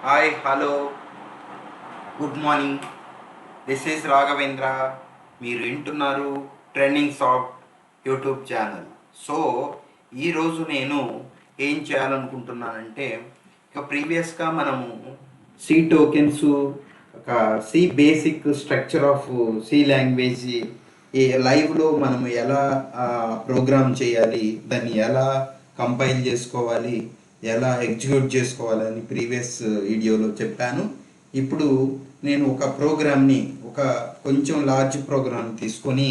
Hi hello good morning. This is Raghavendra. మీరు వింటున్నారు trending soft YouTube channel. So ఈరోజు నేను ఏం చేయాలనుకుంటున్నానంటే, ఇక ప్రీవియస్గా మనము సి టోకెన్స్, ఒక C basic structure of C language ఈ లైవ్లో మనము ఎలా ప్రోగ్రామ్ చేయాలి, దాన్ని ఎలా కంపైల్ చేసుకోవాలి, ఎలా ఎగ్జిక్యూట్ చేసుకోవాలని ప్రీవియస్ వీడియోలో చెప్పాను. ఇప్పుడు నేను ఒక ప్రోగ్రామ్ని, ఒక కొంచెం లార్జ్ ప్రోగ్రామ్ తీసుకొని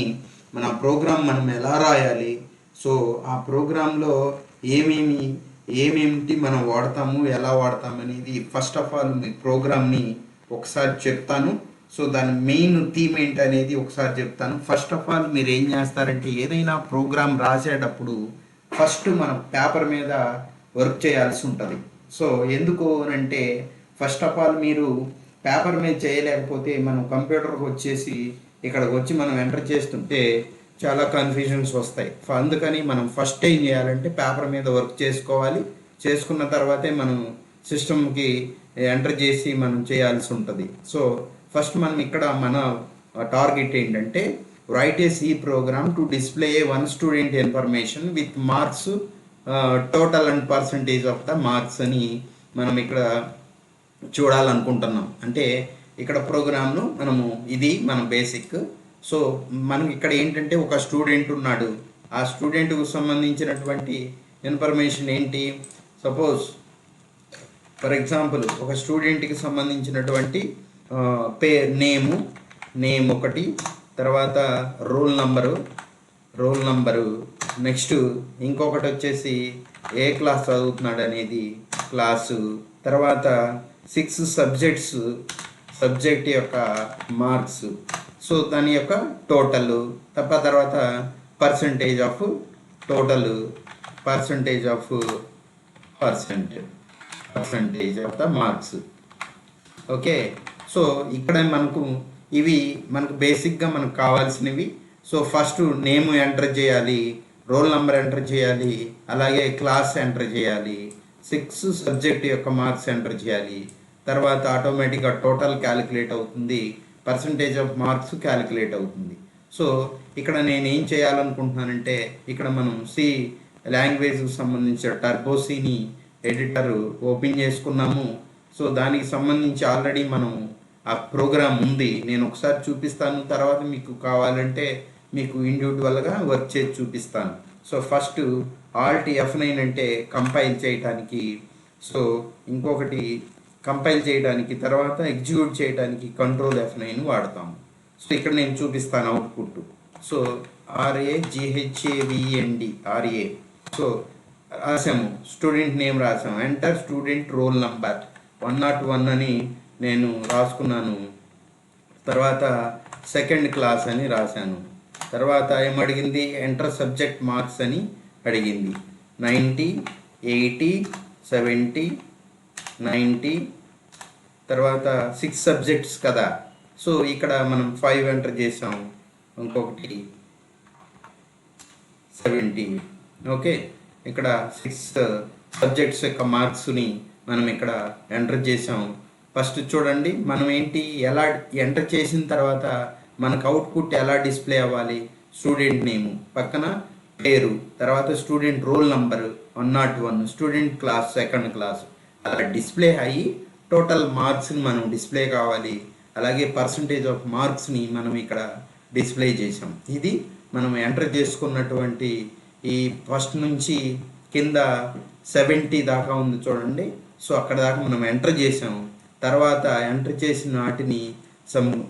మన ప్రోగ్రామ్ మనం ఎలా రాయాలి, సో ఆ ప్రోగ్రాంలో ఏమేమిటి మనం వాడతాము, ఎలా వాడతాము అనేది ఫస్ట్ ఆఫ్ ఆల్ మీ ప్రోగ్రామ్ని ఒకసారి చెప్తాను. సో దాని మెయిన్ థీమ్ ఏంటి అనేది ఒకసారి చెప్తాను. ఫస్ట్ ఆఫ్ ఆల్ మీరు ఏం చేస్తారంటే, ఏదైనా ప్రోగ్రామ్ రాసేటప్పుడు ఫస్ట్ మనం పేపర్ మీద వర్క్ చేయాల్సి ఉంటుంది. సో ఎందుకు అంటే, ఫస్ట్ ఆఫ్ ఆల్ మీరు పేపర్ మీద చేయలేకపోతే మనం కంప్యూటర్కి వచ్చేసి ఇక్కడికి వచ్చి మనం ఎంటర్ చేస్తుంటే చాలా కన్ఫ్యూజన్స్ వస్తాయి. అందుకని మనం ఫస్ట్ ఏం చేయాలంటే పేపర్ మీద వర్క్ చేసుకోవాలి. చేసుకున్న తర్వాతే మనం సిస్టమ్కి ఎంటర్ చేసి మనం చేయాల్సి ఉంటుంది. సో ఫస్ట్ మనం ఇక్కడ మన టార్గెట్ ఏంటంటే, write a C program to display a one student information with marks, total and percentage of the marks అని మనం ఇక్కడ చూడాలనుకుంటున్నాం. అంటే ఇక్కడ ప్రోగ్రామ్ను మనము, ఇది మన బేసిక్. సో మనం ఇక్కడ ఏంటంటే, ఒక స్టూడెంట్ ఉన్నాడు, ఆ స్టూడెంట్కు సంబంధించినటువంటి ఇన్ఫర్మేషన్ ఏంటి, సపోజ్ ఫర్ ఎగ్జాంపుల్ ఒక స్టూడెంట్కి సంబంధించినటువంటి నేమ్ ఒకటి, తర్వాత రోల్ నంబరు, నెక్స్ట్ ఇంకొకటి వచ్చేసి ఏ క్లాస్ చదువుతున్నాడు అనేది క్లాసు, తర్వాత 6 సబ్జెక్ట్ యొక్క మార్క్స్, సో దాని యొక్క టోటల్, తర్వాత percentage of total, percentage of the marks. Okay, so ఇక్కడ ఇవి మనకు బేసిక్గా మనకు కావాల్సినవి. సో ఫస్ట్ నేమ్ ఎంటర్ చేయాలి, రోల్ నెంబర్ ఎంటర్ చేయాలి, అలాగే క్లాస్ ఎంటర్ చేయాలి, 6 సబ్జెక్ట్ యొక్క మార్క్స్ ఎంటర్ చేయాలి, తర్వాత ఆటోమేటిక్గా టోటల్ క్యాలిక్యులేట్ అవుతుంది, పర్సంటేజ్ ఆఫ్ మార్క్స్ క్యాలిక్యులేట్ అవుతుంది. సో ఇక్కడ నేను ఏం చేయాలనుకుంటున్నానంటే, ఇక్కడ మనం సి లాంగ్వేజ్కి సంబంధించిన టర్బోసీని ఎడిటర్ ఓపెన్ చేసుకున్నాము. సో దానికి సంబంధించి ఆల్రెడీ మనం ఆ ప్రోగ్రామ్ ఉంది, నేను ఒకసారి చూపిస్తాను, తర్వాత మీకు కావాలంటే మీకు ఇండివిజువల్గా వర్క్ చేసి చూపిస్తాను. సో ఫస్ట్ Alt F9 అంటే కంపైల్ చేయడానికి, సో ఇంకొకటి కంపైల్ చేయడానికి, తర్వాత ఎగ్జిక్యూట్ చేయడానికి Control F9 వాడతాము. సో ఇక్కడ నేను చూపిస్తాను output. So RAGHAVEND RA, so రాసాము, స్టూడెంట్ నేమ్ రాసాము, ఎంటర్ స్టూడెంట్ రోల్ నంబర్ 101 అని నేను రాసుకున్నాను, తర్వాత సెకండ్ క్లాస్ అని రాశాను, తర్వాత ఏమడిగింది, ఎంటర్ సబ్జెక్ట్ మార్క్స్ అని అడిగింది, 90, 80, 70, 90, తర్వాత 6 సబ్జెక్ట్స్ కదా, సో ఇక్కడ మనం 5 ఎంటర్ చేసాం, ఇంకొకటి 70. ఓకే, ఇక్కడ 6 సబ్జెక్ట్స్ యొక్క మార్క్స్ని మనం ఇక్కడ ఎంటర్ చేసాం. ఫస్ట్ చూడండి, మనం ఎలా ఎంటర్ చేసిన తర్వాత మనకు అవుట్పుట్ ఎలా డిస్ప్లే అవ్వాలి, స్టూడెంట్ నేమ్ పక్కన పేరు, తర్వాత student roll number 101, student class second class, అలా డిస్ప్లే అయ్యి టోటల్ మార్క్స్ని మనం డిస్ప్లే కావాలి, అలాగే పర్సంటేజ్ ఆఫ్ మార్క్స్ని మనం ఇక్కడ డిస్ప్లే చేసాం. ఇది మనం ఎంటర్ చేసుకున్నటువంటి ఈ ఫస్ట్ నుంచి కింద 70 దాకా ఉంది చూడండి. సో అక్కడ దాకా మనం ఎంటర్ చేసాం. తర్వాత ఎంటర్ చేసిన వాటిని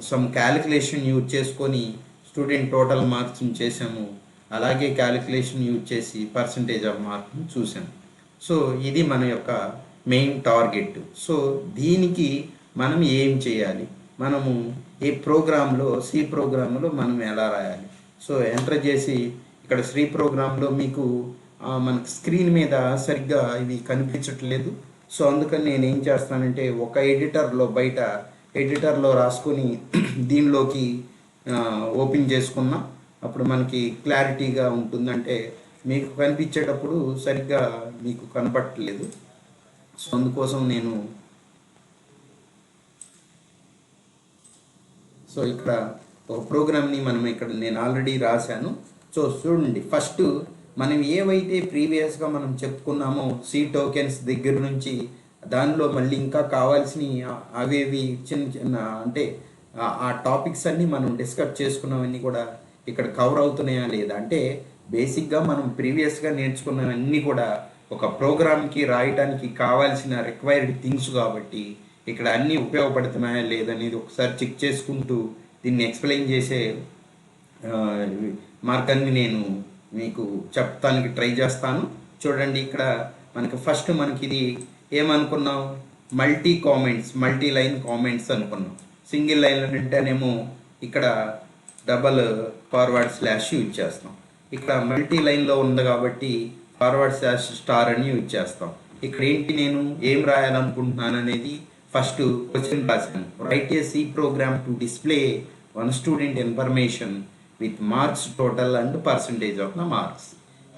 సమ్ క్యాలిక్యులేషన్ యూజ్ చేసుకొని స్టూడెంట్ టోటల్ మార్క్స్ని చేసాము, అలాగే క్యాలిక్యులేషన్ యూజ్ చేసి పర్సంటేజ్ ఆఫ్ మార్క్ని చూసాము. సో ఇది మన యొక్క మెయిన్ టార్గెట్. సో దీనికి మనం ఏం చేయాలి, మనము ఈ ప్రోగ్రాంలో సి ప్రోగ్రాంలో మనం ఎలా రాయాలి, సో ఎంటర్ చేసి ఇక్కడ సి ప్రోగ్రాంలో మీకు మనకు స్క్రీన్ మీద సరిగ్గా ఇది కనిపించట్లేదు. సో అందుకని నేను ఏం చేస్తానంటే, ఒక బయట ఎడిటర్లో రాసుకొని దీనిలోకి ఓపెన్ చేసుకున్నా అప్పుడు మనకి క్లారిటీగా ఉంటుందంటే మీకు కనిపించేటప్పుడు సరిగ్గా మీకు కనపడట్లేదు. సో అందుకోసం ఇక్కడ ఒక ప్రోగ్రామ్ని నేను ఆల్రెడీ రాశాను. సో చూడండి, ఫస్ట్ మనం ఏవైతే ప్రీవియస్గా మనం చెప్పుకున్నామో సి టోకెన్స్ దగ్గర నుంచి దానిలో మళ్ళీ ఇంకా కావాల్సిన అవేవి చిన్న చిన్న అంటే ఆ టాపిక్స్ అన్నీ మనం డిస్కస్ చేసుకున్నవన్నీ కూడా ఇక్కడ కవర్ అవుతున్నాయా లేదా, అంటే బేసిక్గా మనం ప్రీవియస్గా నేర్చుకున్నవన్నీ కూడా ఒక ప్రోగ్రామ్కి రాయడానికి కావాల్సిన రిక్వైర్డ్ థింగ్స్ కాబట్టి ఇక్కడ అన్నీ ఉపయోగపడుతున్నాయా లేదనేది ఒకసారి చెక్ చేసుకుంటూ దీన్ని ఎక్స్ప్లెయిన్ చేసే మార్గాన్ని నేను మీకు చెప్పడానికి ట్రై చేస్తాను. చూడండి, ఇక్కడ మనకి ఇది ఏమనుకున్నాం, మల్టీ లైన్ కామెంట్స్ అనుకున్నాం. సింగిల్ లైన్ అంటేనేమో ఇక్కడ డబల్ ఫార్వర్డ్ స్లాష్ యూజ్ చేస్తాం. ఇక్కడ మల్టీ లైన్లో ఉంది కాబట్టి ఫార్వర్డ్ స్లాష్ స్టార్ అని యూజ్ చేస్తాం. ఇక్కడ ఏంటి, నేను ఏం రాయాలనుకుంటున్నాను అనేది ఫస్ట్ క్వశ్చన్ రాశాను. Write a C program to display one student information with marks total and percentage of the marks.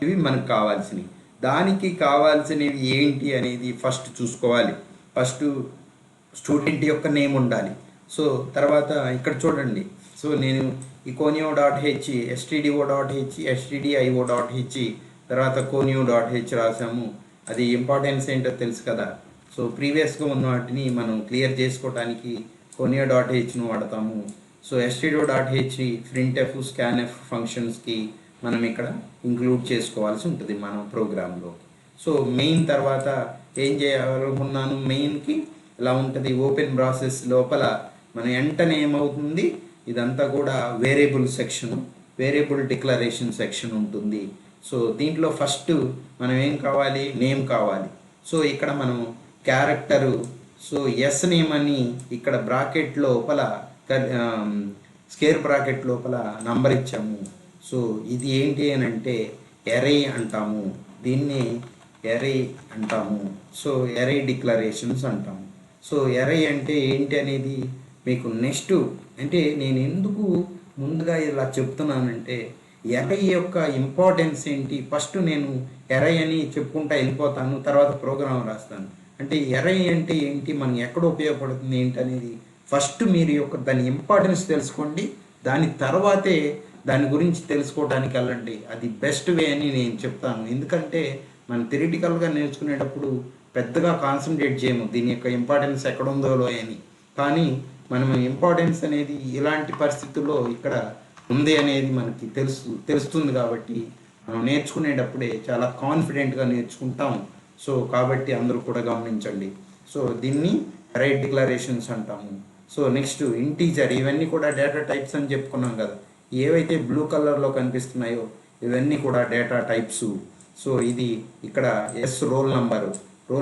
ఇవి మనకు కావాల్సినవి. దానికి కావాల్సినవి ఏంటి అనేది ఫస్ట్ చూసుకోవాలి. ఫస్ట్ స్టూడెంట్ యొక్క నేమ్ ఉండాలి. సో తర్వాత ఇక్కడ చూడండి, సో నేను econio.h, stdio.h, stdio.h, తర్వాత conio.h రాసాము. అది ఇంపార్టెన్స్ ఏంటో తెలుసు కదా. సో ప్రీవియస్గా ఉన్న వాటిని మనం క్లియర్ చేసుకోవడానికి conio.hను వాడతాము. సో stdio.h printf, scanf ఫంక్షన్స్కి మనం ఇక్కడ ఇంక్లూడ్ చేసుకోవాల్సి ఉంటుంది మన ప్రోగ్రాంలో. సో మెయిన్ తర్వాత ఏం చేయాలనుకున్నాను, మెయిన్కి ఇలా ఉంటుంది. ఓపెన్ ప్రాసెస్ లోపల మన వెంటనే ఏమవుతుంది, ఇదంతా కూడా variable section, variable declaration section ఉంటుంది. సో దీంట్లో ఫస్ట్ మనం ఏం కావాలి, నేమ్ కావాలి. సో ఇక్కడ మనం క్యారెక్టరు, సో ఎస్ నేమ్ అని ఇక్కడ బ్రాకెట్ లోపల స్కేర్ బ్రాకెట్ లోపల నంబర్ ఇచ్చాము. సో ఇది ఏంటి అని అంటే ఎరే అంటాము, దీన్ని ఎరే అంటాము. సో ఎరే డిక్లరేషన్స్ అంటాము. సో ఎరే అంటే ఏంటి అనేది మీకు నెక్స్ట్, అంటే నేను ఎందుకు ముందుగా ఇలా చెప్తున్నానంటే ఎరే యొక్క ఇంపార్టెన్స్ ఏంటి, ఫస్ట్ నేను ఎరే అని చెప్పుకుంటా వెళ్ళిపోతాను, తర్వాత ప్రోగ్రామ్ రాస్తాను. అంటే ఎరే అంటే ఏంటి, మనం ఎక్కడ ఉపయోగపడుతుంది ఏంటి అనేది ఫస్ట్ మీరు దాని ఇంపార్టెన్స్ తెలుసుకోండి. దాని తర్వాతే దాని గురించి తెలుసుకోవడానికి వెళ్ళండి. అది బెస్ట్ వే అని నేను చెప్తాను. ఎందుకంటే మనం థియరిటికల్గా నేర్చుకునేటప్పుడు పెద్దగా కాన్సన్ట్రేట్ చేయము దీని యొక్క ఇంపార్టెన్స్ ఎక్కడుందో అని. కానీ మనం ఇంపార్టెన్స్ అనేది ఇలాంటి పరిస్థితుల్లో ఇక్కడ ఉంది అనేది మనకి తెలుస్తుంది కాబట్టి మనం నేర్చుకునేటప్పుడే చాలా కాన్ఫిడెంట్గా నేర్చుకుంటాం. సో కాబట్టి అందరూ కూడా గమనించండి. సో దీన్ని అరే డిక్లరేషన్స్ అంటాము. సో నెక్స్ట్ ఇంటీజర్, ఇవన్నీ కూడా డేటా టైప్స్ అని చెప్పుకున్నాం కదా. ఏవైతే బ్లూ కలర్లో కనిపిస్తున్నాయో ఇవన్నీ కూడా డేటా టైప్స్. సో ఇది ఇక్కడ ఎస్ రోల్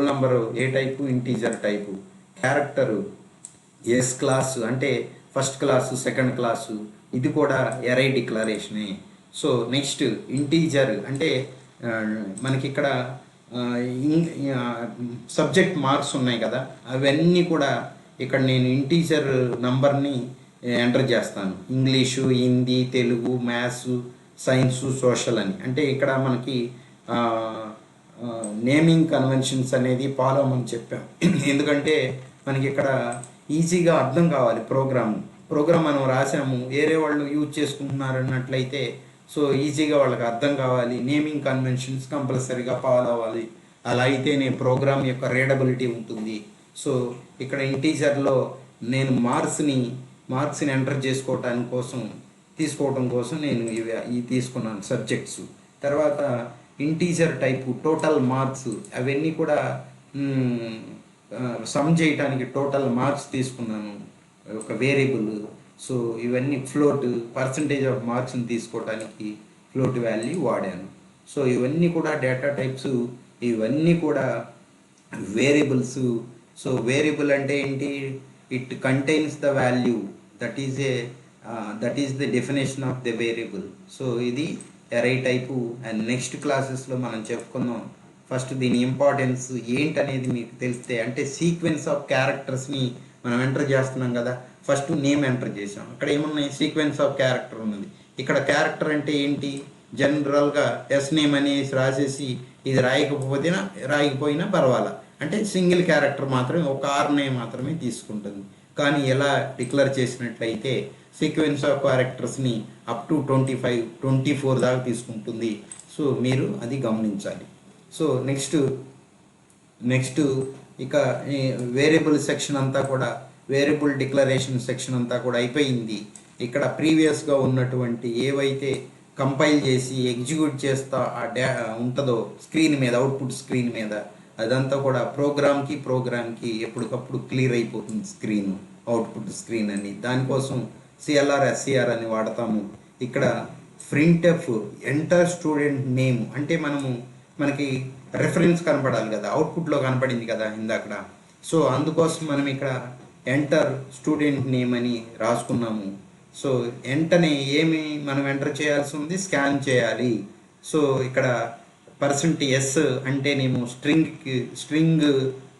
నంబరు ఏ టైపు, ఇంటీజర్ టైపు. క్యారెక్టరు ఎస్ క్లాస్ అంటే ఫస్ట్ క్లాసు, సెకండ్ క్లాసు, ఇది కూడా ఎరే డిక్లరేషనే. సో నెక్స్ట్ ఇంటీజర్ అంటే మనకి ఇక్కడ సబ్జెక్ట్ మార్క్స్ ఉన్నాయి కదా, అవన్నీ కూడా ఇక్కడ నేను ఇంటీజర్ నంబర్ని ఎంటర్ చేస్తాను. English, Hindi, Telugu, maths, science, social అని. అంటే ఇక్కడ మనకి నేమింగ్ కన్వెన్షన్స్ అనేది ఫాలో అవ్వమని చెప్పాం. ఎందుకంటే మనకి ఇక్కడ ఈజీగా అర్థం కావాలి. ప్రోగ్రామ్ మనం రాసాము, వేరే వాళ్ళు యూజ్ చేసుకుంటున్నారు అన్నట్లయితే సో ఈజీగా వాళ్ళకి అర్థం కావాలి. నేమింగ్ కన్వెన్షన్స్ కంపల్సరీగా ఫాలో అవ్వాలి. అలా అయితేనే ప్రోగ్రామ్ యొక్క రీడబిలిటీ ఉంటుంది. సో ఇక్కడ ఇంటీజర్లో నేను మార్క్స్ని ఎంటర్ తీసుకోవడం కోసం నేను ఇవి తీసుకున్నాను సబ్జెక్ట్స్. తర్వాత ఇంటీజర్ టైపు టోటల్ మార్క్స్, అవన్నీ కూడా సమ్ చేయడానికి టోటల్ మార్క్స్ తీసుకున్నాను, ఒక వేరియబుల్. సో ఇవన్నీ ఫ్లోట్, పర్సంటేజ్ ఆఫ్ మార్క్స్ని తీసుకోవడానికి ఫ్లోట్ వాల్యూ వాడాను. సో ఇవన్నీ కూడా డేటా టైప్స్, ఇవన్నీ కూడా వేరియబుల్స్. సో వేరియబుల్ అంటే ఏంటి, it contains the value, that is the definition of the variable. So ఇది ఎరే టైపు. అండ్ నెక్స్ట్ క్లాసెస్లో మనం చెప్పుకుందాం. ఫస్ట్ దీని ఇంపార్టెన్స్ ఏంటనేది మీకు తెలిస్తే, అంటే సీక్వెన్స్ ఆఫ్ క్యారెక్టర్స్ని మనం ఎంటర్ చేస్తున్నాం కదా. ఫస్ట్ నేమ్ ఎంటర్ చేసాం, అక్కడ ఏమున్నాయి, సీక్వెన్స్ ఆఫ్ క్యారెక్టర్ ఉన్నది. ఇక్కడ క్యారెక్టర్ అంటే ఏంటి, జనరల్గా ఎస్ నేమ్ అనేసి రాసేసి ఇది రాయకపోయినా పర్వాలా, అంటే సింగిల్ క్యారెక్టర్ మాత్రమే, ఒక ఆర్నే మాత్రమే తీసుకుంటుంది. కానీ ఎలా డిక్లేర్ చేసినట్లయితే సీక్వెన్స్ ఆఫ్ క్యారెక్టర్స్ని అప్ టు 24 దాకా తీసుకుంటుంది. సో మీరు అది గమనించాలి. సో నెక్స్ట్ ఇక వేరియబుల్ సెక్షన్ అంతా కూడా, వేరియబుల్ డిక్లరేషన్ సెక్షన్ అంతా కూడా అయిపోయింది. ఇక్కడ ప్రీవియస్గా ఉన్నటువంటి ఏవైతే కంపైల్ చేసి ఎగ్జిక్యూట్ చేస్తా ఉంటుందో స్క్రీన్ మీద, అవుట్పుట్ స్క్రీన్ మీద, అదంతా కూడా ప్రోగ్రామ్కి ఎప్పటికప్పుడు క్లియర్ అయిపోతుంది స్క్రీన్, అవుట్పుట్ స్క్రీన్ అని. దానికోసం సిఎల్ఆర్ ఎస్సిఆర్ అని వాడతాము. ఇక్కడ ప్రింట్ఎఫ్ ఎంటర్ స్టూడెంట్ నేమ్ అంటే మనకి రెఫరెన్స్ కనపడాలి కదా, అవుట్పుట్లో కనపడింది కదా ఇందాక. సో అందుకోసం మనం ఇక్కడ ఎంటర్ స్టూడెంట్ నేమ్ అని రాసుకున్నాము. సో వెంటనే ఏమి మనం ఎంటర్ చేయాల్సి ఉంది, స్కాన్ చేయాలి. సో ఇక్కడ %s అంటేనేమో స్ట్రింగ్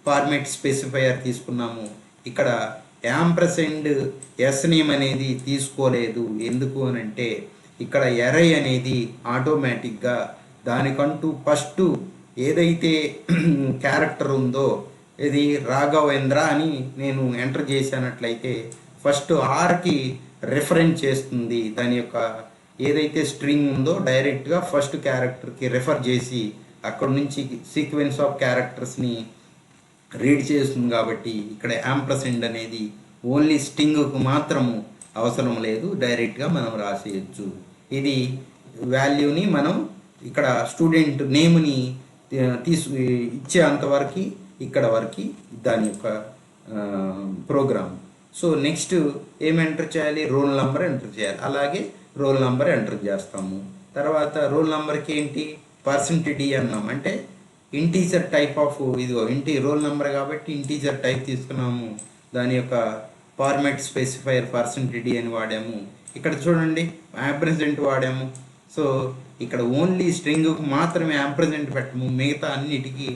ఫార్మాట్ స్పెసిఫైయర్ తీసుకున్నాము. ఇక్కడ %s నేమ్ అనేది తీసుకోలేదు. ఎందుకు అని అంటే ఇక్కడ ఎరే అనేది ఆటోమేటిక్గా దానికంటూ ఫస్ట్ ఏదైతే క్యారెక్టర్ ఉందో, ఇది రాఘవేంద్ర అని నేను ఎంటర్ చేసినట్లయితే ఫస్ట్ ఆర్కి రిఫరెన్స్ చేస్తుంది. దాని యొక్క ఏదైతే స్ట్రింగ్ ఉందో డైరెక్ట్గా ఫస్ట్ క్యారెక్టర్కి రెఫర్ చేసి అక్కడ నుంచి సీక్వెన్స్ ఆఫ్ క్యారెక్టర్స్ని రీడ్ చేస్తుంది. కాబట్టి ఇక్కడ యాంపర్సెండ్ అనేది ఓన్లీ స్ట్రింగ్కు మాత్రము అవసరం లేదు, డైరెక్ట్గా మనం రాసేయచ్చు. ఇది వాల్యూని మనం ఇక్కడ స్టూడెంట్ నేమ్ని ఇచ్చే అంతవరకు ఇక్కడ వరకు దాని యొక్క ప్రోగ్రామ్. సో నెక్స్ట్ ఏం ఎంటర్ చేయాలి, రోల్ నెంబర్ ఎంటర్ చేయాలి. అలాగే రోల్ నెంబర్ ఎంటర్ చేస్తాము. తర్వాత రోల్ నెంబర్కి ఏంటి %d అన్నాం, అంటే ఇంటీజర్ టైప్ ఆఫ్, ఇదిగో రోల్ నెంబర్ కాబట్టి ఇంటీజర్ టైప్ తీసుకున్నాము. దాని యొక్క ఫార్మాట్ స్పెసిఫైయర్ %d అని వాడాము. ఇక్కడ చూడండి యాంపర్సెంట్ వాడాము. సో ఇక్కడ ఓన్లీ స్ట్రింగ్కు మాత్రమే యాంపర్సెంట్ పెట్టము, మిగతా అన్నిటికీ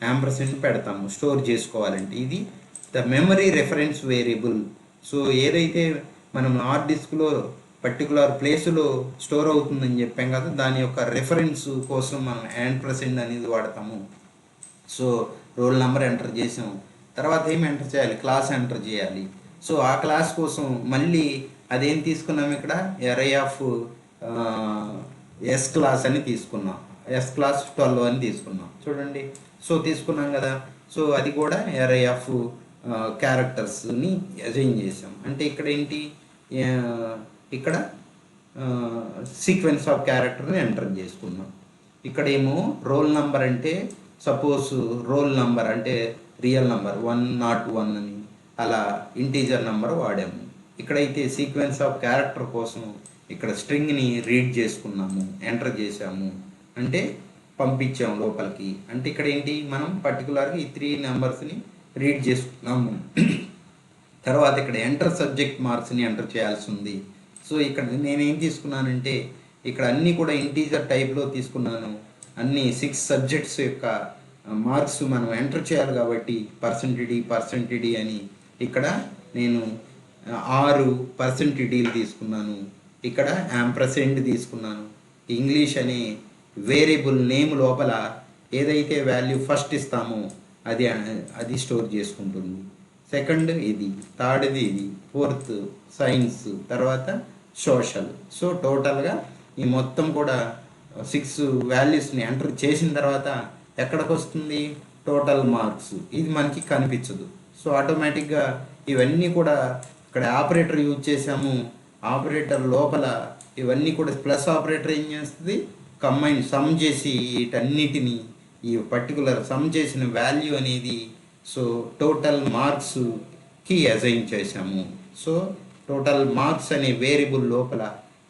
యాంపర్సెంట్ పెడతాము స్టోర్ చేసుకోవాలంటే. ఇది the memory reference variable. So ఏదైతే మనం హార్డ్ డిస్క్లో పర్టికులర్ ప్లేస్లో స్టోర్ అవుతుందని చెప్పాం కదా, దాని యొక్క రెఫరెన్స్ కోసం మనం యాంపర్సెంట్ అనేది వాడతాము. సో రోల్ నెంబర్ ఎంటర్ చేసాము. తర్వాత ఏం ఎంటర్ చేయాలి, క్లాస్ ఎంటర్ చేయాలి. సో ఆ క్లాస్ కోసం మళ్ళీ అదేం తీసుకున్నాం, ఇక్కడ ఎరే ఆఫ్ ఎస్ క్లాస్ అని తీసుకున్నాం, ఎస్ క్లాస్ 12 అని తీసుకున్నాం. చూడండి, సో తీసుకున్నాం కదా. సో అది కూడా ఎరే ఆఫ్ క్యారెక్టర్స్ని అసైన్ చేసాం. అంటే ఇక్కడ ఏంటి, ఇక్కడ సీక్వెన్స్ ఆఫ్ క్యారెక్టర్ని ఎంటర్ చేసుకున్నాం. ఇక్కడేమో రోల్ నెంబర్ అంటే సపోజ్ రోల్ నెంబర్ అంటే రియల్ నెంబర్ 101 అని అలా ఇంటీజర్ నెంబర్ వాడాము. ఇక్కడైతే సీక్వెన్స్ ఆఫ్ క్యారెక్టర్ కోసం ఇక్కడ స్ట్రింగ్ని రీడ్ చేసుకున్నాము, ఎంటర్ చేసాము, అంటే పంపించాము లోపలికి. అంటే ఇక్కడ ఏంటి, మనం పర్టికులర్గా ఈ 3 నెంబర్స్ని రీడ్ చేసుకున్నాము. తర్వాత ఇక్కడ ఎంటర్ సబ్జెక్ట్ మార్క్స్ని ఎంటర్ చేయాల్సి ఉంది. సో ఇక్కడ నేనేం తీసుకున్నానంటే ఇక్కడ అన్నీ కూడా ఇంటీజర్ టైప్లో తీసుకున్నాను. అన్ని 6 సబ్జెక్ట్స్ యొక్క మార్క్స్ మనం ఎంటర్ చేయాలి కాబట్టి %d అని ఇక్కడ నేను 6 %dలు తీసుకున్నాను. ఇక్కడ యాంపర్సెంట్ తీసుకున్నాను. ఇంగ్లీష్ అనే వేరియబుల్ నేమ్ లోపల ఏదైతే వాల్యూ ఫస్ట్ ఇస్తామో అది స్టోర్ చేసుకుంటుంది. సెకండ్ ఇది, థర్డ్ది ఇది, ఫోర్త్ సైన్స్, తర్వాత సోషల్. సో టోటల్గా ఈ మొత్తం కూడా 6 వాల్యూస్ని ఎంటర్ చేసిన తర్వాత ఎక్కడికి వస్తుంది, టోటల్ మార్క్స్. ఇది మనకి కనిపించదు. సో ఆటోమేటిక్గా ఇవన్నీ కూడా ఇక్కడ ఆపరేటర్ యూజ్ చేసాము. ఆపరేటర్ లోపల ఇవన్నీ కూడా ప్లస్ ఆపరేటర్ ఏం చేస్తుంది, కంబైన్ సమ్ చేసి వీటన్నిటిని ఈ పర్టికులర్ సమ్ చేసిన వాల్యూ అనేది సో టోటల్ మార్క్స్కి అసైన్ చేసాము. సో టోటల్ మార్క్స్ అనే వేరియబుల్ లోపల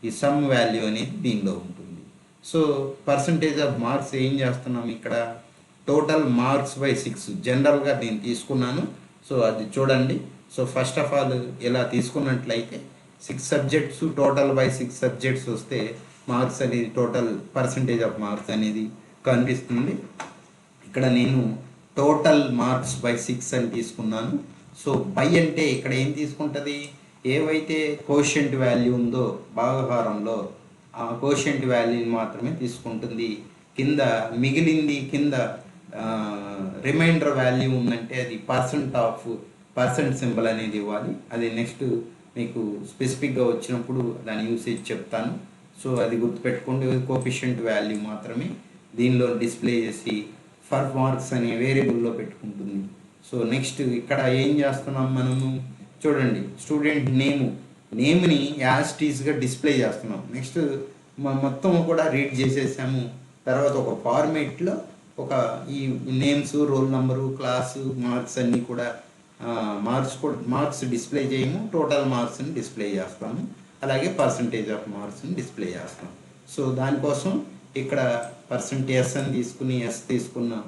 ఈ సమ్ వాల్యూ అనేది దీనిలో ఉంటుంది. సో పర్సంటేజ్ ఆఫ్ మార్క్స్ ఏం చేస్తున్నాం, ఇక్కడ టోటల్ మార్క్స్ బై 6 జనరల్గా నేను తీసుకున్నాను. సో అది చూడండి. సో ఫస్ట్ ఆఫ్ ఆల్ ఇలా తీసుకున్నట్లయితే 6 సబ్జెక్ట్స్ టోటల్ బై 6 సబ్జెక్ట్స్ వస్తే మార్క్స్ అనేది టోటల్ పర్సంటేజ్ ఆఫ్ మార్క్స్ అనేది కనిపిస్తుంది. ఇక్కడ నేను టోటల్ మార్క్స్ బై 6 అని తీసుకున్నాను. సో బై అంటే ఇక్కడ ఏం తీసుకుంటుంది, ఏవైతే కోషెంట్ వాల్యూ ఉందో భాగహారంలో ఆ కోషెంట్ వాల్యూని మాత్రమే తీసుకుంటుంది. కింద మిగిలింది కింద రిమైండర్ వాల్యూ ఉందంటే అది పర్సెంట్ సింబల్ అనేది ఇవ్వాలి. అది నెక్స్ట్ మీకు స్పెసిఫిక్గా వచ్చినప్పుడు దాని యూసేజ్ చెప్తాను. సో అది గుర్తుపెట్టుకోండి. కోఫిషియంట్ వాల్యూ మాత్రమే దీనిలో డిస్ప్లే చేసి ఫర్ మార్క్స్ అనే వేరియబుల్లో పెట్టుకుంటుంది. సో నెక్స్ట్ ఇక్కడ ఏం చేస్తున్నాం మనము చూడండి, స్టూడెంట్ నేమ్ని యాజ్ టీజ్గా డిస్ప్లే చేస్తున్నాం. నెక్స్ట్ మొత్తం కూడా రీడ్ చేసేసాము. తర్వాత ఒక ఫార్మేట్లో ఒక ఈ names, roll number, class, marks అన్నీ కూడా మార్క్స్ డిస్ప్లే చేయము, టోటల్ మార్క్స్ని డిస్ప్లే చేస్తాము, అలాగే పర్సంటేజ్ ఆఫ్ మార్క్స్ని డిస్ప్లే చేస్తాం. సో దానికోసం ఇక్కడ ఎస్ అని తీసుకుని ఎస్ తీసుకున్నాం,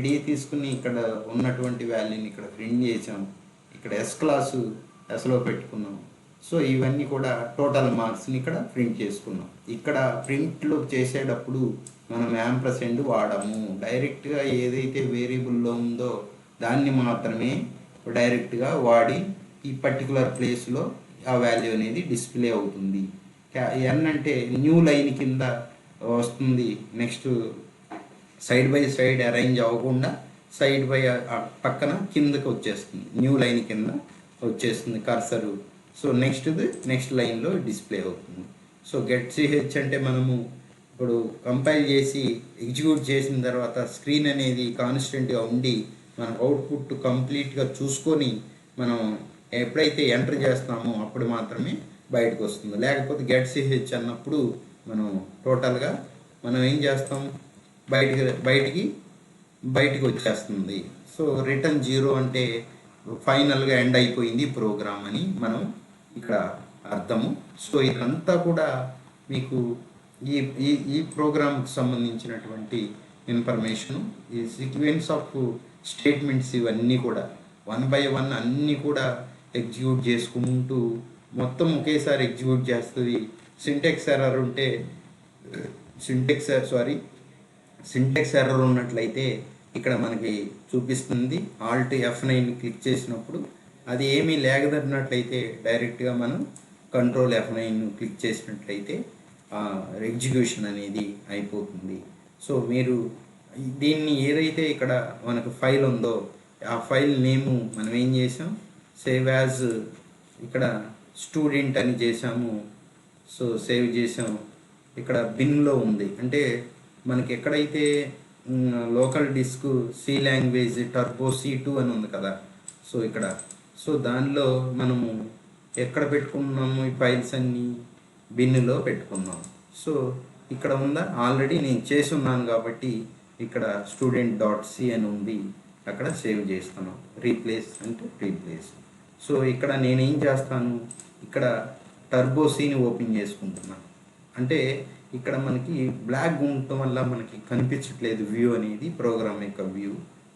D తీసుకుని ఇక్కడ ఉన్నటువంటి వాల్యూని ఇక్కడ ప్రింట్ చేసాం, ఇక్కడ ఎస్ క్లాసు ఎస్లో పెట్టుకున్నాం. సో ఇవన్నీ కూడా టోటల్ మార్క్స్ని ఇక్కడ ప్రింట్ చేసుకున్నాం. ఇక్కడ ప్రింట్లు చేసేటప్పుడు మనం యాంపర్సెండ్ వాడము. డైరెక్ట్గా ఏదైతే వేరియబుల్లో ఉందో దాన్ని మాత్రమే డైరెక్ట్గా వాడి ఈ పర్టికులర్ ప్లేస్లో ఆ వాల్యూ అనేది డిస్ప్లే అవుతుంది. ఎన్ అంటే న్యూ లైన్ కింద వస్తుంది. Next side by side arrange అవ్వకుండా సైడ్ బై పక్కన కిందకి వచ్చేస్తుంది, న్యూ లైన్ కింద వచ్చేస్తుంది కర్సరు. సో నెక్స్ట్ లైన్లో డిస్ప్లే అవుతుంది. సో గెట్ సిహెచ్ అంటే మనము ఇప్పుడు కంపైల్ చేసి ఎగ్జిక్యూట్ చేసిన తర్వాత స్క్రీన్ అనేది కాన్స్టెంట్గా ఉండి మన అవుట్పుట్ కంప్లీట్గా చూసుకొని మనం ఎప్పుడైతే ఎంటర్ చేస్తామో అప్పుడు మాత్రమే బయటకు వస్తుంది. లేకపోతే గెట్ సిహెచ్ అన్నప్పుడు మనం టోటల్గా మనం ఏం చేస్తాం, బయటికి వచ్చేస్తుంది. సో రిటర్న్ 0 అంటే ఫైనల్గా ఎండ్ అయిపోయింది ప్రోగ్రామ్ అని మనం ఇక్కడ అర్థము. సో ఇదంతా కూడా మీకు ఈ ప్రోగ్రామ్కి సంబంధించినటువంటి ఇన్ఫర్మేషను, ఈ సీక్వెన్స్ ఆఫ్ స్టేట్మెంట్స్ ఇవన్నీ కూడా 1 by 1 అన్నీ కూడా ఎగ్జిక్యూట్ చేసుకుంటూ మొత్తం ఒకేసారి ఎగ్జిక్యూట్ చేస్తుంది. సింటెక్స్ ఎర్రర్ ఉన్నట్లయితే ఇక్కడ మనకి చూపిస్తుంది. ఆల్ట్ F9 క్లిక్ చేసినప్పుడు అది ఏమీ లేగదన్నట్లయితే డైరెక్ట్గా మనం కంట్రోల్ F9 క్లిక్ చేసినట్లయితే ఎగ్జిక్యూషన్ అనేది అయిపోతుంది. సో మీరు దీన్ని ఏదైతే ఇక్కడ మనకు ఫైల్ ఉందో ఆ ఫైల్ నేము మనం ఏం చేసాం, సేవ్ యాజ్ ఇక్కడ స్టూడెంట్ అని చేసాము. సో సేవ్ చేసాం. ఇక్కడ బిన్లో ఉంది అంటే మనకి ఎక్కడైతే local disk C language turbo C2 అని ఉంది కదా. సో దానిలో మనము ఎక్కడ పెట్టుకున్నాము ఈ ఫైల్స్ అన్నీ బిన్నులో పెట్టుకున్నాం. సో ఇక్కడ ఉందా, ఆల్రెడీ నేను చేసి ఉన్నాను కాబట్టి ఇక్కడ student.c అని ఉంది, అక్కడ సేవ్ చేస్తాను. రీప్లేస్ అంటే రీప్లేస్. సో ఇక్కడ నేనేం చేస్తాను, ఇక్కడ టర్బో సిని ఓపెన్ చేసుకుంటున్నాను. అంటే ఇక్కడ మనకి బ్లాక్ ఉండటం వల్ల మనకి కనిపించట్లేదు వ్యూ అనేది, ప్రోగ్రామ్ యొక్క వ్యూ.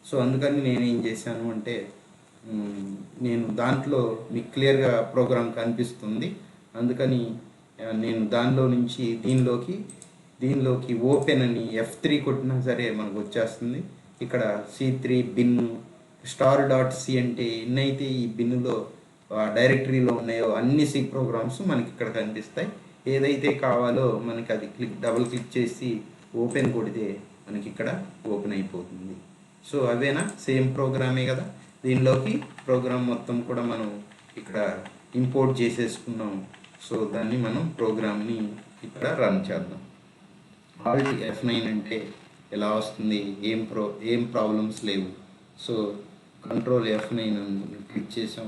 సో అందుకని నేనేం చేశాను అంటే నేను దాంట్లో మీకు క్లియర్గా ప్రోగ్రామ్ కనిపిస్తుంది. అందుకని నేను దానిలో నుంచి దీనిలోకి ఓపెన్ అని F3 కొట్టినా సరే మనకు వచ్చేస్తుంది. ఇక్కడ C3 బిన్ star.c అంటే ఎన్నైతే ఈ బిన్నులో డైరెక్టరీలో ఉన్నాయో అన్ని C ప్రోగ్రామ్స్ మనకి ఇక్కడ కనిపిస్తాయి. ఏదైతే కావాలో మనకి అది డబుల్ క్లిక్ చేసి ఓపెన్ కొడితే మనకి ఇక్కడ ఓపెన్ అయిపోతుంది. సో అవేనా, సేమ్ ప్రోగ్రామే కదా. దీనిలోకి ప్రోగ్రామ్ మొత్తం కూడా మనం ఇక్కడ ఇంపోర్ట్ చేసేసుకున్నాం. సో దాన్ని మనం ప్రోగ్రామ్ని ఇక్కడ రన్ చేద్దాం. ఆల్ట్ F9 అంటే ఎలా వస్తుంది, ఏం ప్రాబ్లమ్స్ లేవు. సో కంట్రోల్ F9 క్లిక్ చేసాం.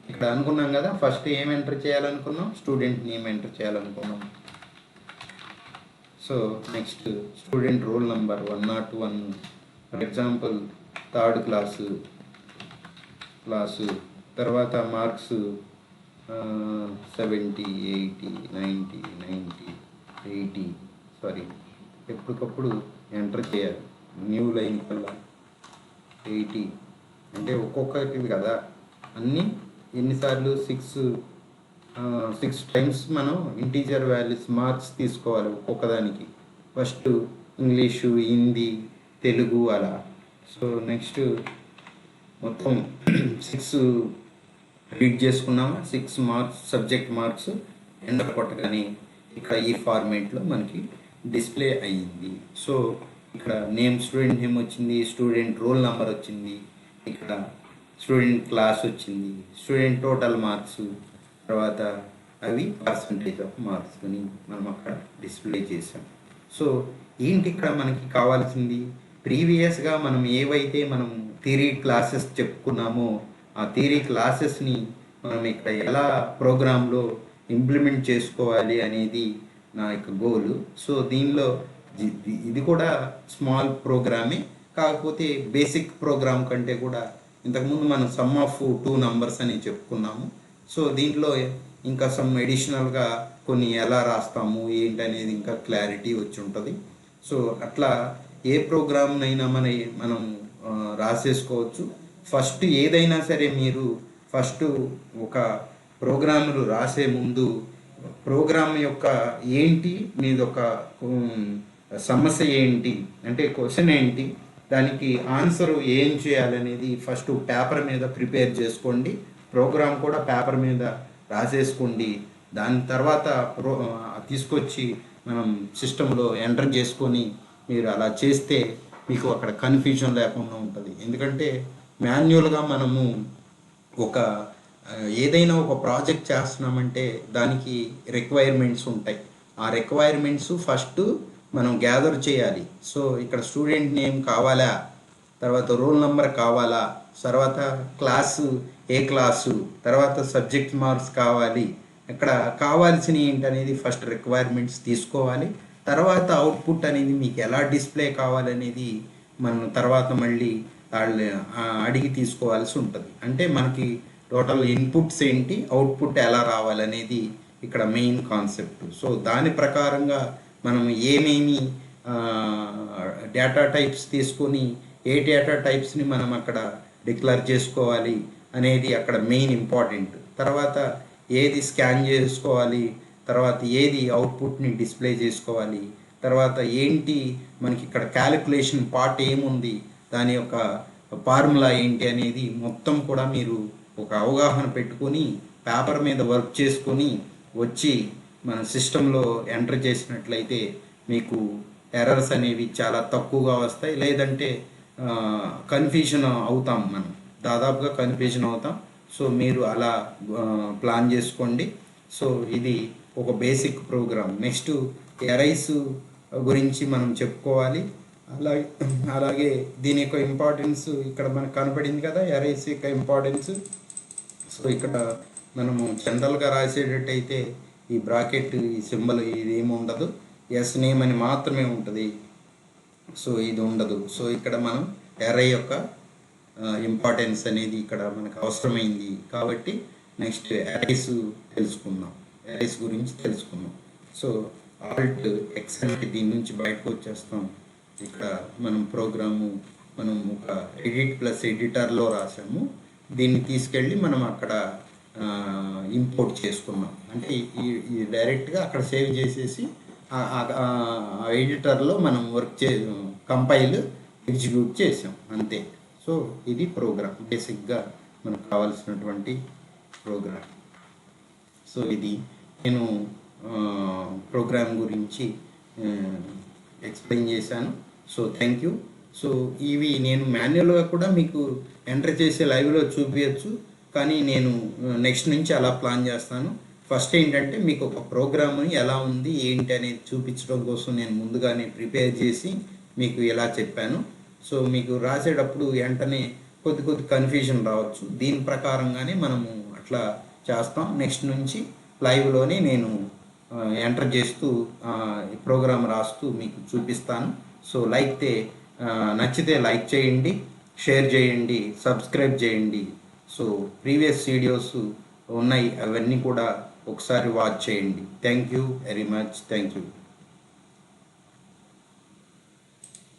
ఇక్కడ అనుకున్నాం కదా, ఫస్ట్ ఏం ఎంటర్ చేయాలనుకున్నాం, స్టూడెంట్ నేమ్ ఎంటర్ చేయాలనుకున్నాం. So next student roll number 101, for example third class, తర్వాత మార్క్స్ 70, 80, 90, 80 ఎప్పటికప్పుడు ఎంటర్ చేయాలి. న్యూ లైన్ కల్లా 80 అంటే ఒక్కొక్కటి కదా, అన్నీ ఎన్నిసార్లు 6 టైమ్స్ మనం ఇంటీజర్ వాల్యూస్ మార్క్స్ తీసుకోవాలి ఒక్కొక్కదానికి. ఫస్ట్ ఇంగ్లీషు, హిందీ, తెలుగు అలా. సో నెక్స్ట్ మొత్తం 6 రీడ్ చేసుకున్నాము. 6 మార్క్స్ సబ్జెక్ట్ మార్క్స్ ఎంటర్ కొట్టగానే ఇక్కడ ఈ ఫార్మేట్లో మనకి డిస్ప్లే అయ్యింది. సో ఇక్కడ నేమ్, స్టూడెంట్ నేమ్ వచ్చింది, స్టూడెంట్ రోల్ నెంబర్ వచ్చింది, ఇక్కడ స్టూడెంట్ క్లాస్ వచ్చింది, స్టూడెంట్ టోటల్ మార్క్స్, తర్వాత అవి పర్సంటేజ్ ఆఫ్ మార్క్స్ అని మనం అక్కడ డిస్ప్లే చేసాం. సో ఏంటి ఇక్కడ మనకి కావాల్సింది, ప్రీవియస్గా మనం ఏవైతే మనం థియరీ క్లాసెస్ చెప్పుకున్నామో ఆ థియరీ క్లాసెస్ని మనం ఇక్కడ ఎలా ప్రోగ్రాంలో ఇంప్లిమెంట్ చేసుకోవాలి అనేది నా యొక్క గోలు. సో దీనిలో ఇది కూడా స్మాల్ ప్రోగ్రామే, కాకపోతే బేసిక్ ప్రోగ్రామ్ కంటే కూడా ఇంతకుముందు మనం సమ్ ఆఫ్ 2 నంబర్స్ అని చెప్పుకున్నాము. సో దీంట్లో ఇంకా సమ్ ఎడిషనల్గా కొన్ని ఎలా రాస్తాము ఏంటి అనేది ఇంకా క్లారిటీ వచ్చి ఉంటుంది. సో అట్లా ఏ ప్రోగ్రామ్నైనా మనం రాసేసుకోవచ్చు. ఫస్ట్ ఏదైనా సరే మీరు ఫస్ట్ ఒక ప్రోగ్రాములు రాసే ముందు ప్రోగ్రామ్ యొక్క ఏంటి, మీది ఒక సమస్య ఏంటి అంటే క్వశ్చన్ ఏంటి, దానికి ఆన్సర్ ఏం చేయాలనేది ఫస్ట్ పేపర్ మీద ప్రిపేర్ చేసుకోండి. ప్రోగ్రామ్ కూడా పేపర్ మీద రాసేసుకోండి. దాని తర్వాత తీసుకొచ్చి మనం సిస్టంలో ఎంటర్ చేసుకొని మీరు అలా చేస్తే మీకు అక్కడ కన్ఫ్యూజన్ లేకుండా ఉంటుంది. ఎందుకంటే మాన్యువల్గా మనము ఏదైనా ఒక ప్రాజెక్ట్ చేస్తున్నామంటే దానికి రిక్వైర్మెంట్స్ ఉంటాయి. ఆ రిక్వైర్మెంట్స్ ఫస్ట్ మనం గ్యాదర్ చేయాలి. సో ఇక్కడ స్టూడెంట్ నేమ్ కావాలా, తర్వాత రోల్ నెంబర్ కావాలా, తర్వాత క్లాసు ఏ క్లాసు, తర్వాత సబ్జెక్ట్ మార్క్స్ కావాలి. ఇక్కడ కావాల్సిన ఏంటనేది ఫస్ట్ రిక్వైర్మెంట్స్ తీసుకోవాలి. తర్వాత అవుట్పుట్ అనేది మీకు ఎలా డిస్ప్లే కావాలనేది మనం తర్వాత మళ్ళీ వాళ్ళు అడిగి తీసుకోవాల్సి ఉంటుంది. అంటే మనకి టోటల్ ఇన్పుట్స్ ఏంటి, అవుట్పుట్ ఎలా రావాలనేది ఇక్కడ మెయిన్ కాన్సెప్ట్. సో దాని ప్రకారంగా మనం ఏమేమి డేటా టైప్స్ తీసుకొని ఏ డేటా టైప్స్ని మనం అక్కడ డిక్లేర్ చేసుకోవాలి అనేది అక్కడ మెయిన్ ఇంపార్టెంట్. తర్వాత ఏది స్కాన్ చేసుకోవాలి, తర్వాత ఏది అవుట్పుట్ని డిస్ప్లే చేసుకోవాలి, తర్వాత ఏంటి మనకి ఇక్కడ క్యాలిక్యులేషన్ పార్ట్ ఏముంది, దాని యొక్క ఫార్ములా ఏంటి అనేది మొత్తం కూడా మీరు ఒక అవగాహన పెట్టుకొని పేపర్ మీద వర్క్ చేసుకొని వచ్చి మన సిస్టంలో ఎంటర్ చేసినట్లయితే మీకు ఎర్రర్స్ అనేవి చాలా తక్కువగా వస్తాయి. లేదంటే కన్ఫ్యూజన్ అవుతాం, మనం దాదాపుగా కన్ఫ్యూజన్ అవుతాం. సో మీరు అలా ప్లాన్ చేసుకోండి. సో ఇది ఒక బేసిక్ ప్రోగ్రామ్. నెక్స్ట్ ఎరైస్ గురించి మనం చెప్పుకోవాలి. అలాగే దీని యొక్క ఇంపార్టెన్స్ ఇక్కడ మనకు కనపడింది కదా, ఎరైస్ యొక్క ఇంపార్టెన్స్. సో ఇక్కడ మనము జనరల్గా రాసేటట్టయితే ఈ బ్రాకెట్, ఈ సింబల్ ఇది ఏమి ఉండదు, ఎస్ నేమ్ అని మాత్రమే ఉంటుంది. సో ఇది ఉండదు. సో ఇక్కడ మనం ఎర్రై యొక్క ఇంపార్టెన్స్ అనేది ఇక్కడ మనకు అవసరమైంది కాబట్టి నెక్స్ట్ ఎరైస్ తెలుసుకుందాం, ఎరైస్ గురించి తెలుసుకుందాం. సో ఆల్ట్ ఎక్స్ అంటే దీని నుంచి బయటకు వచ్చేస్తాం. ఇక్కడ మనం ప్రోగ్రాము మనం ఒక ఎడిట్ ప్లస్ ఎడిటర్లో రాసాము. దీన్ని తీసుకెళ్ళి మనం అక్కడ ఇంపోర్ట్ చేసుకున్నాం. అంటే ఈ డైరెక్ట్గా అక్కడ సేవ్ చేసేసి ఎడిటర్లో మనం కంపైల్ ఎగ్జిక్యూట్ చేసాం అంతే. సో ఇది ప్రోగ్రామ్, బేసిక్గా మనకు కావాల్సినటువంటి ప్రోగ్రామ్. సో ఇది నేను ప్రోగ్రామ్ గురించి ఎక్స్ప్లెయిన్ చేశాను. So thank you. సో ఇవి నేను మాన్యువల్గా కూడా మీకు ఎంటర్ చేసే లైవ్లో చూపించచ్చు, కానీ నేను నెక్స్ట్ నుంచి అలా ప్లాన్ చేస్తాను. ఫస్ట్ ఏంటంటే మీకు ఒక ప్రోగ్రామ్ని ఎలా ఉంది ఏంటి అనేది చూపించడం కోసం నేను ముందుగానే ప్రిపేర్ చేసి మీకు ఎలా చెప్పాను. సో మీకు రాసేటప్పుడు వెంటనే కొద్ది కన్ఫ్యూజన్ రావచ్చు. దీని ప్రకారంగానే మనము అట్లా చేస్తాం. నెక్స్ట్ నుంచి లైవ్లోనే నేను ఎంటర్ చేస్తూ ప్రోగ్రామ్ రాస్తూ మీకు చూపిస్తాను. సో నచ్చితే లైక్ చేయండి, షేర్ చేయండి, సబ్స్క్రైబ్ చేయండి. సో ప్రీవియస్ వీడియోస్ ఉన్నాయి, అవన్నీ కూడా ఒకసారి వాచ్ చేయండి. Thank you very much. Thank you.